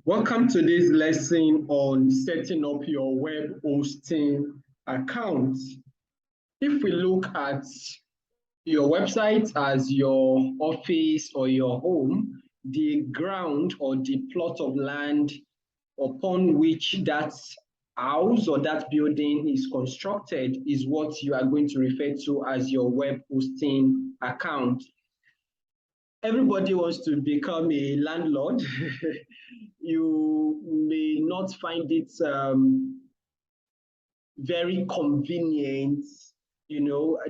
Welcome to this lesson on setting up your web hosting account. If we look at your website as your office or your home, the ground or the plot of land upon which that house or that building is constructed is what you are going to refer to as your web hosting account. Everybody wants to become a landlord. You may not find it very convenient,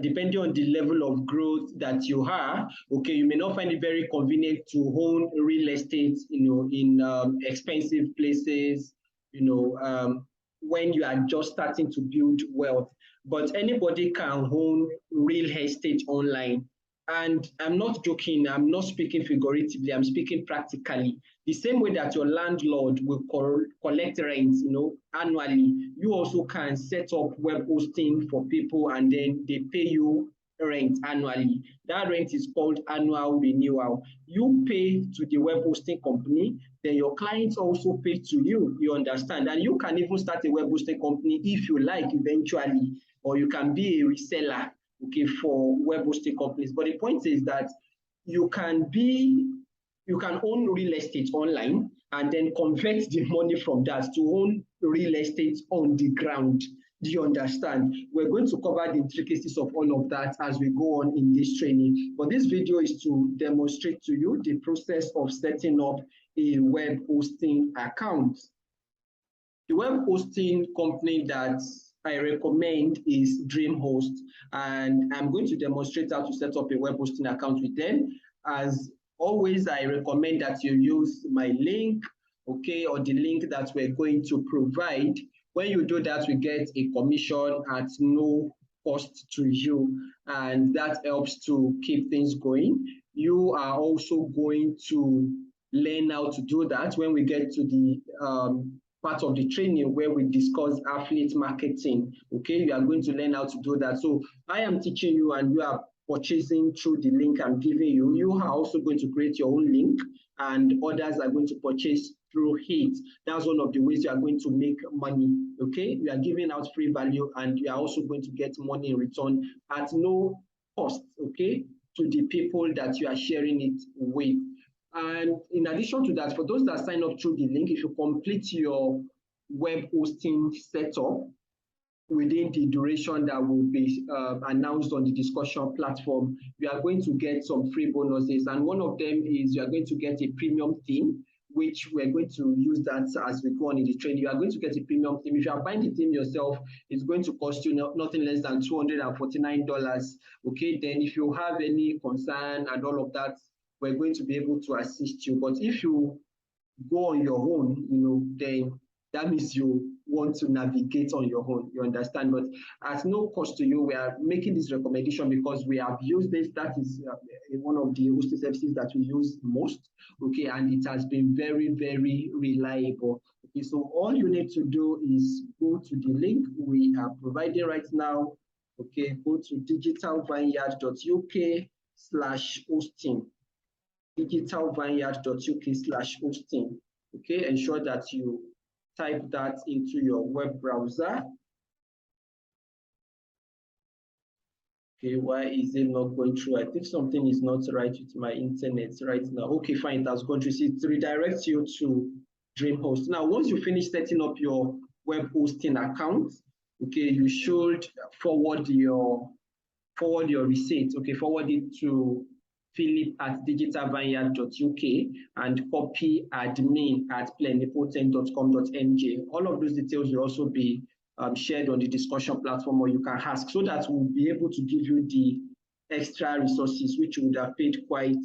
depending on the level of growth that you are. Okay, you may not find it very convenient to own real estate, in expensive places, when you are just starting to build wealth. But anybody can own real estate online. And I'm not joking, I'm not speaking figuratively, I'm speaking practically. The same way that your landlord will collect rent, annually, you also can set up web hosting for people and then they pay you rent annually. That rent is called annual renewal. You pay to the web hosting company, then your clients also pay to you, you understand? And you can even start a web hosting company if you like eventually, or you can be a reseller, okay, for web hosting companies. But the point is that you can own real estate online and then convert the money from that to own real estate on the ground. Do you understand? We're going to cover the intricacies of all of that as we go on in this training. But this video is to demonstrate to you the process of setting up a web hosting account. The web hosting company that I recommend is DreamHost, and I'm going to demonstrate how to set up a web hosting account with them. As always, I recommend that you use my link, okay, or the link that we're going to provide. When you do that, we get a commission at no cost to you, and that helps to keep things going. You are also going to learn how to do that when we get to the part of the training where we discuss affiliate marketing. Okay, you are going to learn how to do that. So I am teaching you and you are purchasing through the link I'm giving you. You are also going to create your own link and others are going to purchase through it. That's one of the ways you are going to make money. Okay, you are giving out free value and you are also going to get money in return at no cost, okay, to the people that you are sharing it with. And in addition to that, for those that sign up through the link, if you complete your web hosting setup within the duration that will be announced on the discussion platform, you are going to get some free bonuses. And one of them is you are going to get a premium theme, which we're going to use that as we go on in the training. You are going to get a premium theme. If you are buying the theme yourself, it's going to cost you nothing less than $249. Okay, then if you have any concern and all of that, we're going to be able to assist you. But if you go on your own, then that means you want to navigate on your own, you understand? But at no cost to you, we are making this recommendation because we have used this. That is one of the hosting services that we use most, okay? And it has been very, very reliable. Okay, so all you need to do is go to the link we are providing right now. Okay, go to digitalvineyard.uk/hosting. digitalvineyard.uk/hosting. Okay, ensure that you type that into your web browser. Okay, why is it not going through? I think something is not right with my internet right now. Okay, fine, it has gone through. It redirects you to DreamHost. Now, once you finish setting up your web hosting account, okay, you should forward your receipt. Okay, forward it to philip@digitalvineyard.uk and copy admin@plenipotent.com.mj. All of those details will also be shared on the discussion platform, or you can ask, so that we'll be able to give you the extra resources, which you would have paid quite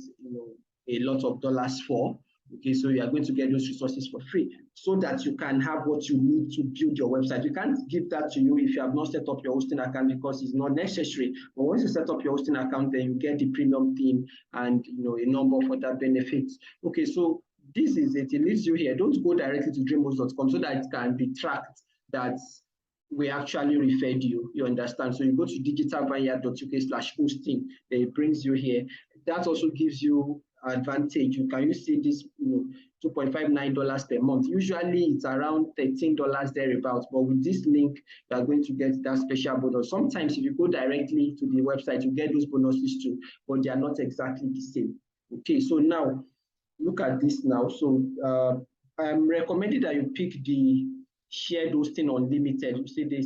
a lot of dollars for. Okay, so you are going to get those resources for free so that you can have what you need to build your website. We can't give that to you if you have not set up your hosting account because it's not necessary. But once you set up your hosting account, then you get the premium theme and a number of other benefits. Okay, so this is it. It leads you here. Don't go directly to dreamhost.com so that it can be tracked that we actually referred you. You understand? So you go to digitalvineyard.uk/hosting. Then it brings you here. That also gives you advantage. You can see this, $2.59 per month. Usually it's around $13 thereabouts, but with this link, you are going to get that special bonus. Sometimes if you go directly to the website, you get those bonuses too, but they are not exactly the same. Okay, so now look at this now. So I'm recommending that you pick the shared hosting unlimited. You see, they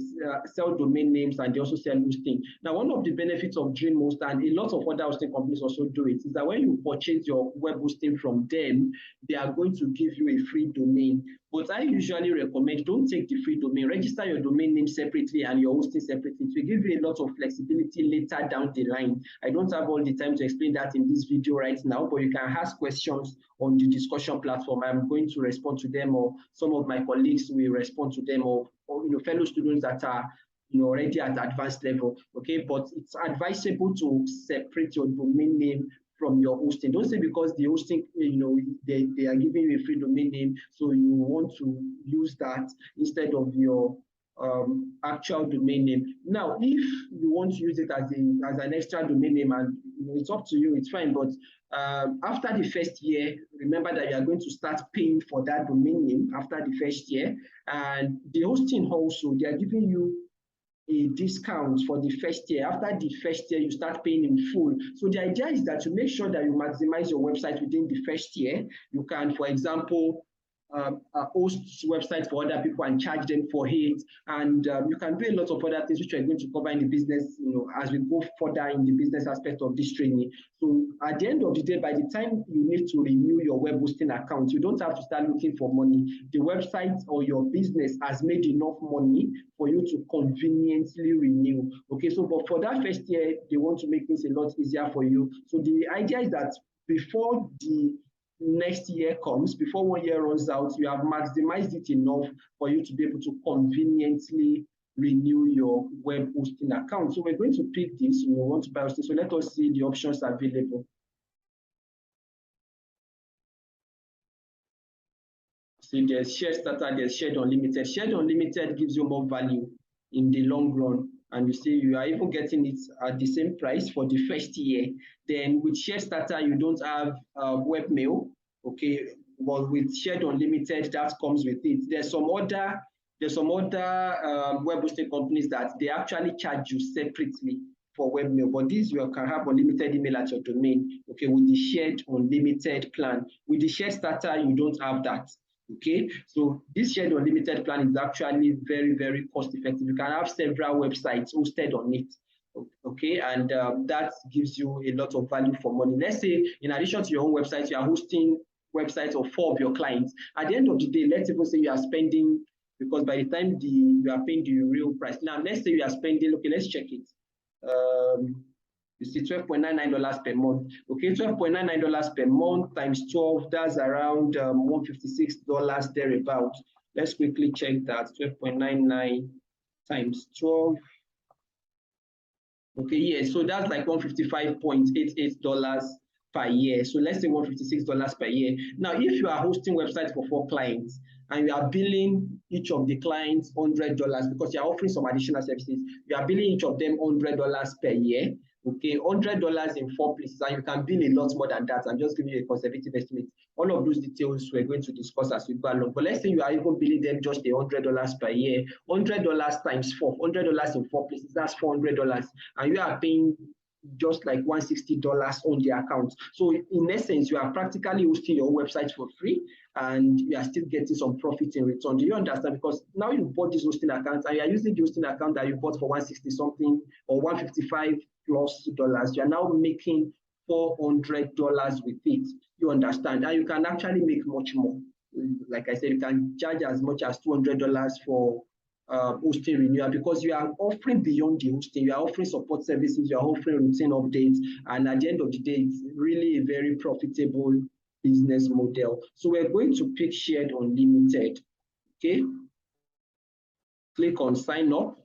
sell domain names and they also sell hosting. Now, one of the benefits of DreamHost, and a lot of other hosting companies also do it, is that when you purchase your web hosting from them, they are going to give you a free domain. But I usually recommend, don't take the free domain. Register your domain name separately and your hosting separately. It will give you a lot of flexibility later down the line. I don't have all the time to explain that in this video right now, but you can ask questions on the discussion platform. I'm going to respond to them, or some of my colleagues will respond to them, or fellow students that are already at advanced level. Okay, but it's advisable to separate your domain name from your hosting. Don't say because the hosting, they are giving you a free domain name, so you want to use that instead of your actual domain name. Now, if you want to use it as an extra domain name, and it's up to you, it's fine. But after the first year, remember that you are going to start paying for that domain name after the first year, and the hosting also, they are giving you a discount for the first year. After the first year, you start paying in full. So the idea is that to make sure that you maximize your website within the first year, you can, for example, host websites for other people and charge them for it, and you can do a lot of other things which we're going to cover in the business, as we go further in the business aspect of this training. So at the end of the day, by the time you need to renew your web hosting account, you don't have to start looking for money. The website or your business has made enough money for you to conveniently renew. Okay, so but for that first year, they want to make things a lot easier for you. So the idea is that before the next year comes, before 1 year runs out, you have maximized it enough for you to be able to conveniently renew your web hosting account. So we're going to pick this, we want to buy hosting. So let us see the options available. See, there's shared starter, there's shared unlimited. Shared unlimited gives you more value in the long run. And you see, you are even getting it at the same price for the first year. Then with shared starter, you don't have webmail, okay? But with shared unlimited, that comes with it. There's some other web hosting companies that they actually charge you separately for webmail, but this you can have unlimited email at your domain, okay, with the shared unlimited plan. With the shared starter, you don't have that. Okay, so this shared unlimited plan is actually very, very cost effective. You can have several websites hosted on it. Okay, and that gives you a lot of value for money. Let's say, in addition to your own website, you are hosting websites of 4 of your clients. At the end of the day, let's even say you are spending, because by the time you are paying the real price. Now, let's say you are spending, okay, let's check it. You see $12.99 per month. Okay, $12.99 per month times 12, that's around $156 thereabout. Let's quickly check that. 12.99 times 12. Okay, yeah, so that's like $155.88 per year. So let's say $156 per year. Now, if you are hosting websites for 4 clients and you are billing each of the clients $100 because you are offering some additional services, you are billing each of them $100 per year. Okay, $100 in 4 places, and you can bill a lot more than that. I'm just giving you a conservative estimate. All of those details we're going to discuss as we go along. But let's say you are even billing them just $100 per year. $100 times 4, $100 in 4 places, that's $400. And you are paying just like $160 on the account. So in essence, you are practically hosting your website for free, and you are still getting some profit in return. Do you understand? Because now you bought this hosting account and you are using the hosting account that you bought for $160 something or $155 plus dollars. You are now making $400 with it. You understand? And you can actually make much more. Like I said, you can charge as much as $200 for hosting renewal, because you are offering beyond the hosting. You are offering support services, you are offering routine updates, and at the end of the day, it's really a very profitable business model. So we're going to pick shared unlimited. Okay, click on sign up.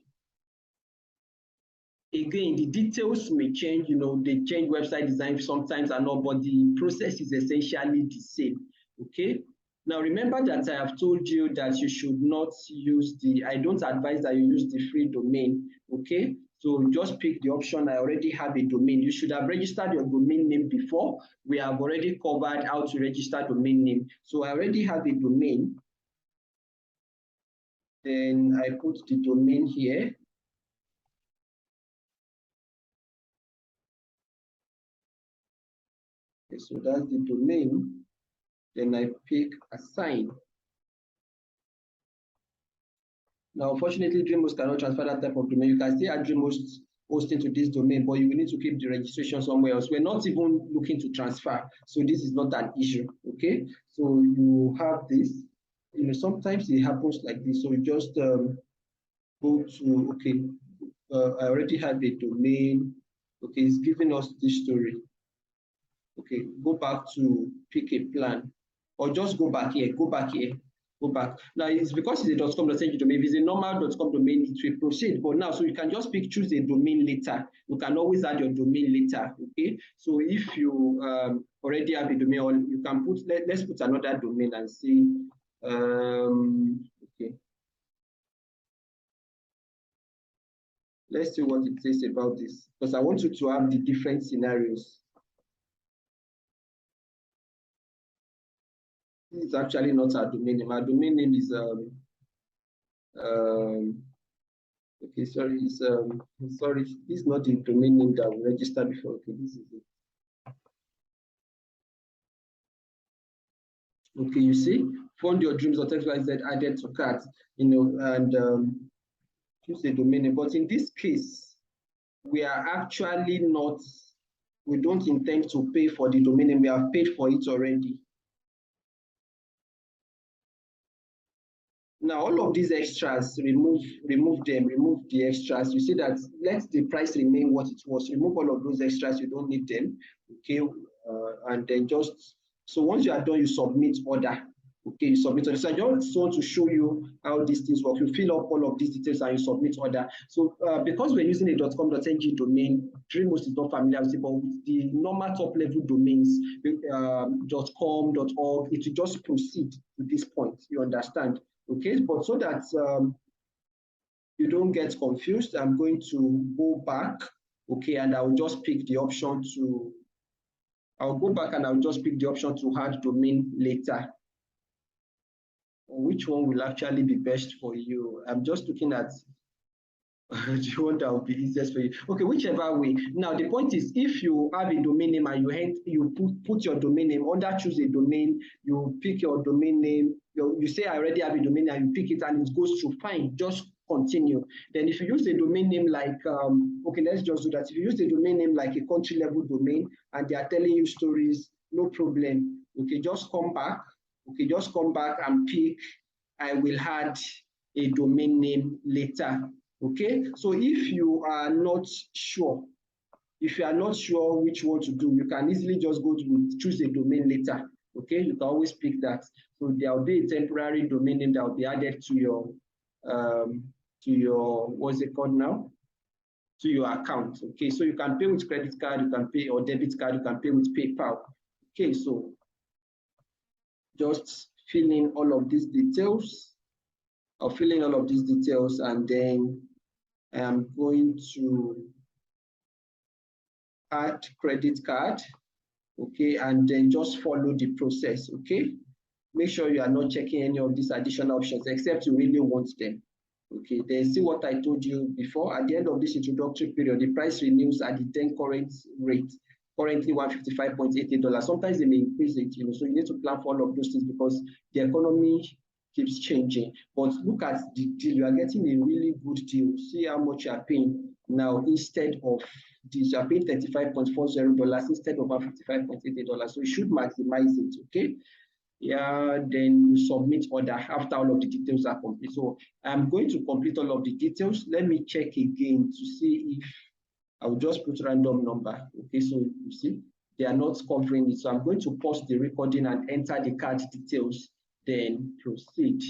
Again, the details may change, they change website design sometimes and all, but the process is essentially the same. Okay. Now, remember that I have told you that you should not use I don't advise that you use the free domain. Okay. So just pick the option, I already have a domain. You should have registered your domain name before. We have already covered how to register domain name. So I already have a domain. Then I put the domain here. Okay, so that's the domain. Then I pick assign. Now, unfortunately, DreamHost cannot transfer that type of domain. You can still add DreamHost hosting to this domain, but you will need to keep the registration somewhere else. We're not even looking to transfer, so this is not an issue. Okay, so you have this. You know, sometimes it happens like this. So you just go to, okay, I already have a domain. Okay, it's giving us this story. Okay, go back to pick a plan, or just go back here, go back here, go back. Now it's because it's a .com.ng domain. If it's a normal .com domain, it will proceed. But now, so you can just pick, choose a domain later. You can always add your domain later. Okay, so if you already have a domain, or you can put, let's put another domain and see. Okay, let's see what it says about this, because I want you to have the different scenarios. This is actually not our domain name. Our domain name is okay, sorry, it's sorry, this is not the domain name that we registered before. Okay, this is it. Okay, you see, fund your dreams or XYZ added to cart, you know, and choose a domain name. But in this case, we are actually not, we don't intend to pay for the domain name. We have paid for it already. Now, all of these extras, remove them, remove the extras. You see that, let the price remain what it was. Remove all of those extras, you don't need them. Okay, and then just, so once you are done, you submit order. Okay, you submit order. So I just want to show you how these things work. You fill up all of these details and you submit order. So because we're using a .com.ng domain, DreamHost is not familiar with it, but with the normal top level domains, .com, .org, it will just proceed to this point. You understand? Okay, but so that you don't get confused, I'm going to go back, okay, and I'll just pick the option to, I'll go back and I'll just pick the option to add domain later. Which one will actually be best for you? I'm just looking at the one that will be easiest for you. Okay, whichever way. Now, the point is, if you have a domain name and you put your domain name under choose a domain, you pick your domain name, you say, I already have a domain name, and you pick it and it goes through, fine, just continue. Then if you use a domain name like, okay, let's just do that. If you use a domain name like a country level domain and they are telling you stories, no problem. Okay, just come back. Okay, just come back and pick, I will add a domain name later. Okay, so if you are not sure, which one to do, you can easily just go to choose a domain later. Okay, you can always pick that. So there will be a temporary domain name that will be added to your what's it called now? To your account. Okay, so you can pay with credit card, you can pay, or debit card, you can pay with PayPal. Okay, so just fill in all of these details, and then I'm going to add credit card, okay, and then just follow the process, okay? Make sure you are not checking any of these additional options except you really want them. Okay, then see what I told you before. At the end of this introductory period, the price renews at the then current rate, currently $155.88. Sometimes they may increase it, you know, so you need to plan for all of those things because the economy keeps changing. But look at the deal, you are getting a really good deal. See how much you are paying now instead of this. You are paying $35.40 instead of $155.88. So you should maximize it, okay? Yeah, then you submit order after all of the details are complete. So I'm going to complete all of the details. Let me check again to see if I'll just put random number. Okay, so you see, they are not covering it. So I'm going to pause the recording and enter the card details, then proceed.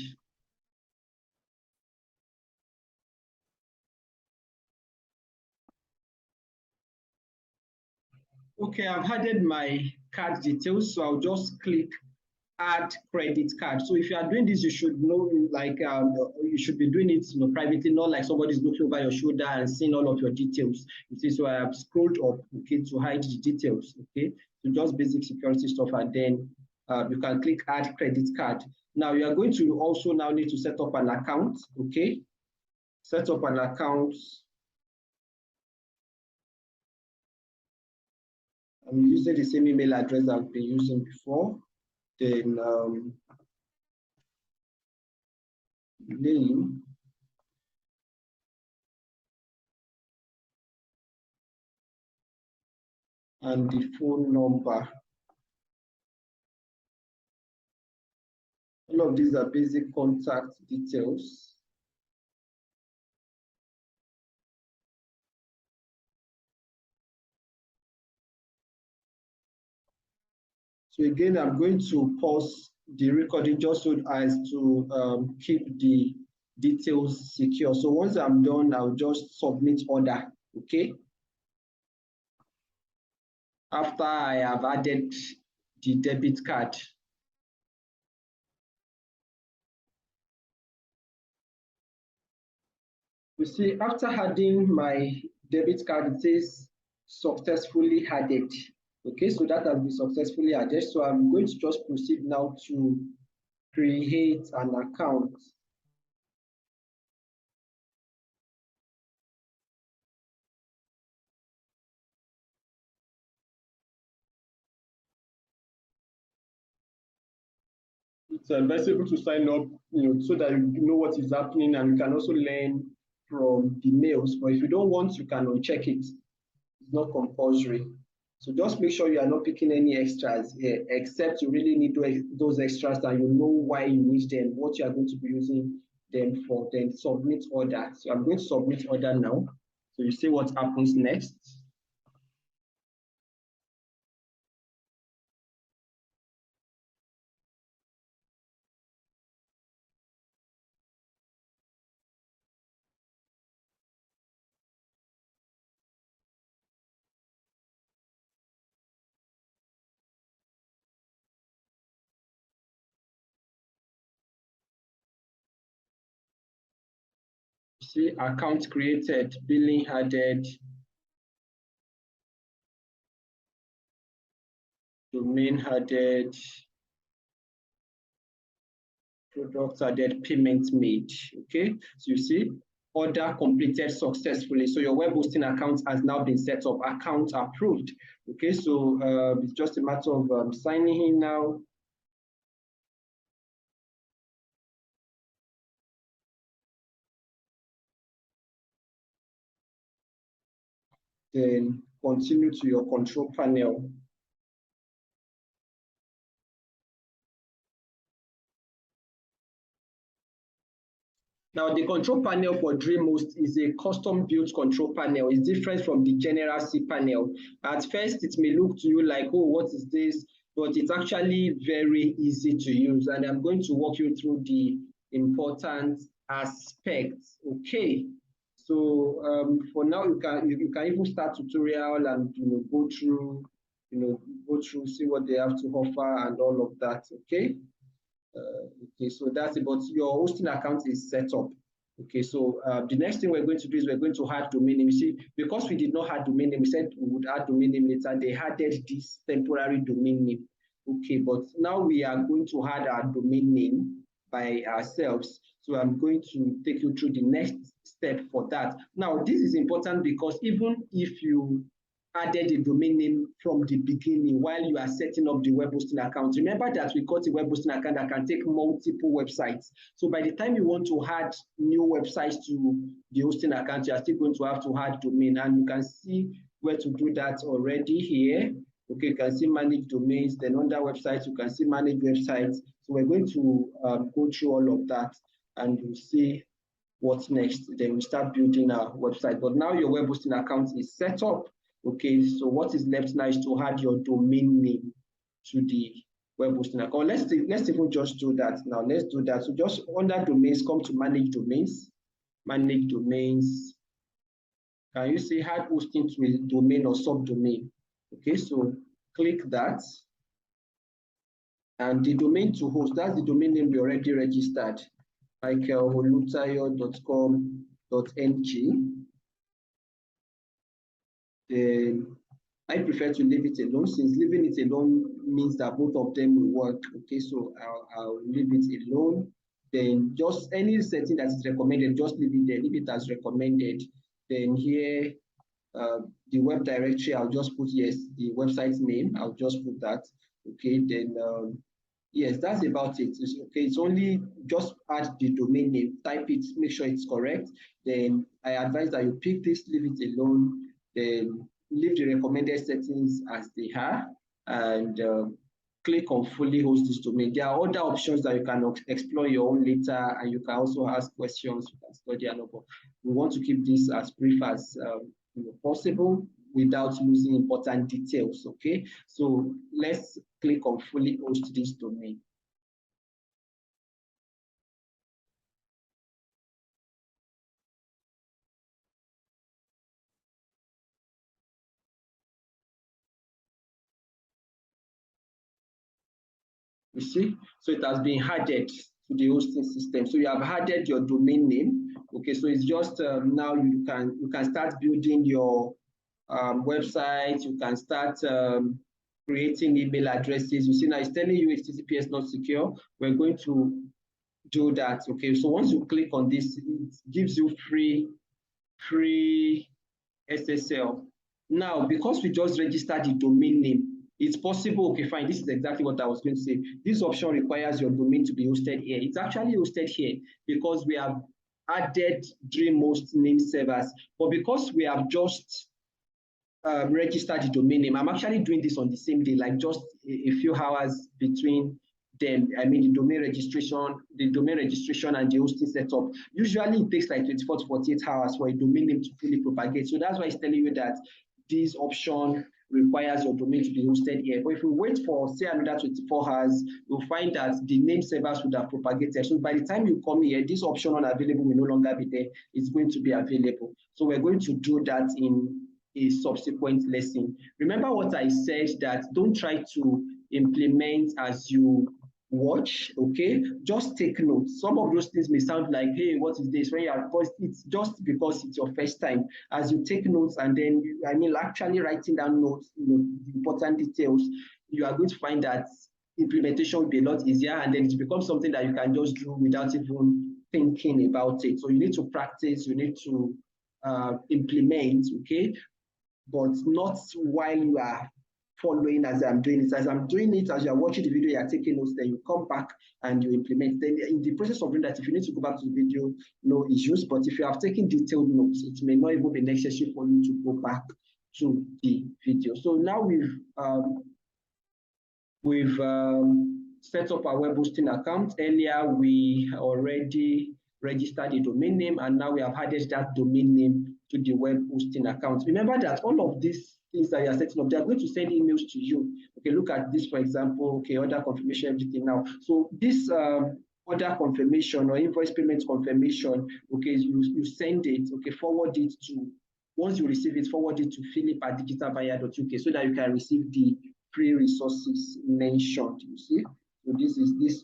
Okay, I've added my card details, so I'll just click add credit card. So if you are doing this, you should know, like, you should be doing it, privately, not like somebody's looking over your shoulder and seeing all of your details. You see, so I have scrolled up, okay, to hide the details, okay. So just basic security stuff, and then you can click add credit card. Now you are going to also now need to set up an account, okay. Set up an account. I'm using the same email address I've been using before. Then name, and the phone number. All of these are basic contact details. So again, I'm going to pause the recording just so as to keep the details secure. So once I'm done, I'll just submit order, okay? After I have added the debit card. You see, after adding my debit card, it says successfully added. Okay, so that has been successfully added. So I'm going to just proceed now to create an account. It's advisable to sign up, so that you know what is happening, and you can also learn from the mails. But if you don't want, you can uncheck it. It's not compulsory. So just make sure you are not picking any extras here, except you really need those extras and you know why you need them, what you are going to be using them for. Then submit order. So I'm going to submit order now. So you see what happens next. See account created, billing added, domain added, products added, payment made. Okay, so you see order completed successfully. So your web hosting account has now been set up, account approved. Okay, so it's just a matter of signing in now. Then continue to your control panel. Now, the control panel for DreamHost is a custom-built control panel. It's different from the general cPanel. At first, it may look to you like, oh, what is this? But it's actually very easy to use. And I'm going to walk you through the important aspects. Okay. So for now, you can even start tutorial and go through, see what they have to offer and all of that. Okay. Okay, so that's it. But your hosting account is set up. Okay, so the next thing we're going to do is we're going to add domain name. You see, because we did not add domain name, we said we would add domain name later. They added this temporary domain name. Okay, but now we are going to add our domain name by ourselves. So I'm going to take you through the next step for that. Now, this is important because even if you added a domain name from the beginning while you are setting up the web hosting account. Remember that we got a web hosting account that can take multiple websites. So by the time you want to add new websites to the hosting account, you are still going to have to add domain, and you can see where to do that already here. Okay, you can see manage domains, then under websites, you can see manage websites. So we're going to go through all of that, and you'll see what's next. Then we start building our website. But now your web hosting account is set up. Okay, so what is left now is to add your domain name to the web hosting account. Let's even just do that now. Let's do that. So just under domains, come to manage domains. Manage domains. Can you see add hosting to a domain or subdomain? Okay, so click that. And the domain to host, that's the domain name we already registered, michaelolutayo.com.ng. Then I prefer to leave it alone, since leaving it alone means that both of them will work. Okay, so I'll leave it alone. Then just any setting that is recommended, just leave it there, leave it as recommended. Then here, the web directory, I'll just put, yes, the website name, I'll just put that. Okay, then yes, that's about it. Okay, it's only just add the domain name, type it, make sure it's correct. Then I advise that you pick this, leave it alone, then leave the recommended settings as they are, and click on fully host this domain. There are other options that you can explore your own later, and you can also ask questions, you can study and all. We want to keep this as brief as possible without losing important details. Okay, so let's click on fully host this domain. You see, so it has been added to the hosting system. So you have added your domain name. Okay, so it's just now you can start building your website. You can start creating email addresses. You see now it's telling you HTTPS not secure. We're going to do that. Okay, so once you click on this, it gives you free SSL. Now, because we just registered the domain name, it's possible, okay, fine, this is exactly what I was going to say. This option requires your domain to be hosted here. It's actually hosted here because we have added DreamHost name servers, but because we have just register the domain name. I'm actually doing this on the same day, like just a few hours between them. I mean, the domain registration and the hosting setup. Usually it takes like 24 to 48 hours for a domain name to fully propagate. So that's why it's telling you that this option requires your domain to be hosted here. But if we wait for, say, another 24 hours, you'll find that the name servers would have propagated. So by the time you come here, this option unavailable will no longer be there. It's going to be available. So we're going to do that in a subsequent lesson. Remember what I said, that don't try to implement as you watch, okay? Just take notes. Some of those things may sound like, hey, what is this? When you are, it's just because it's your first time. As you take notes and then, actually writing down notes, the important details, you are going to find that implementation will be a lot easier, and then it becomes something that you can just do without even thinking about it. So you need to practice, you need to implement, okay? But not while you are following as I'm doing it. As I'm doing it, as you're watching the video, you're taking notes, then you come back and you implement. Then in the process of doing that, if you need to go back to the video, no issues. But if you have taken detailed notes, it may not even be necessary for you to go back to the video. So now we've set up our web hosting account. Earlier, we already registered the domain name, and now we have added that domain name to the web hosting account. Remember that all of these things that you're setting up, they're going to send emails to you. Okay, look at this, for example, okay, order confirmation, everything now. So this order confirmation or invoice payment confirmation, okay, you send it, okay, forward it to, once you receive it, forward it to philip@digitalbuyer.uk so that you can receive the free resources mentioned. You see, so this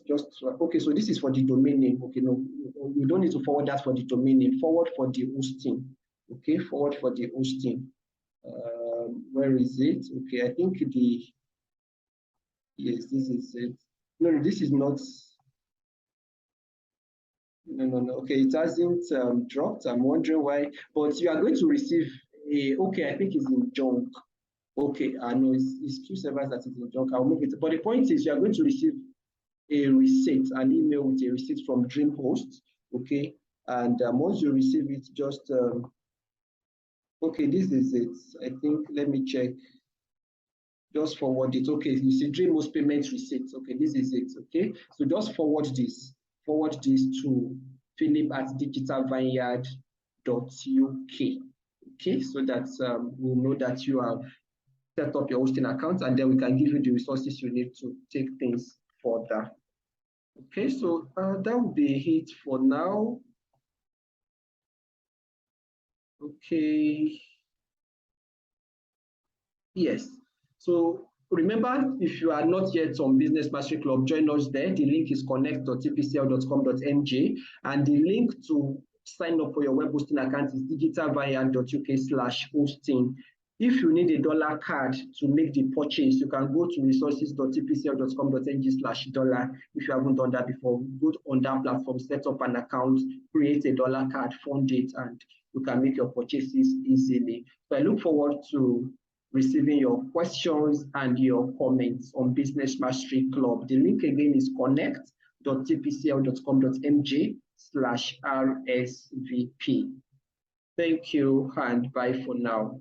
just okay. So this is for the domain name. Okay, no, you don't need to forward that for the domain name. Forward for the hosting. Okay, forward for the hosting. Where is it? Okay, I think yes, this is it. No, this is not. No. Okay, it hasn't dropped. I'm wondering why. But you are going to receive a. Okay, I think it's in junk. Okay, I know it's two servers that is in junk. I'll move it. But the point is, you are going to receive a receipt, an email with a receipt from DreamHost. Okay, and once you receive it, just okay, this is it. I think. Let me check. Just forward it. Okay, you see DreamHost payment receipt. Okay, this is it. Okay, so just forward this. Forward this to philip@digitalvineyard.uk. Okay, so that we'll know that you have set up your hosting account, and then we can give you the resources you need to take things further. Okay, so that will be it for now. Okay. Yes. So remember, if you are not yet on Business Mastery Club, join us there. The link is connect.tpcl.com.ng, and the link to sign up for your web hosting account is digitalvineyard.uk/hosting. If you need a dollar card to make the purchase, you can go to resources.tpcl.com.ng/dollar. If you haven't done that before, go on that platform, set up an account, create a dollar card, fund it, and you can make your purchases easily. So I look forward to receiving your questions and your comments on Business Mastery Club. The link again is connect.tpcl.com.ng/RSVP. Thank you and bye for now.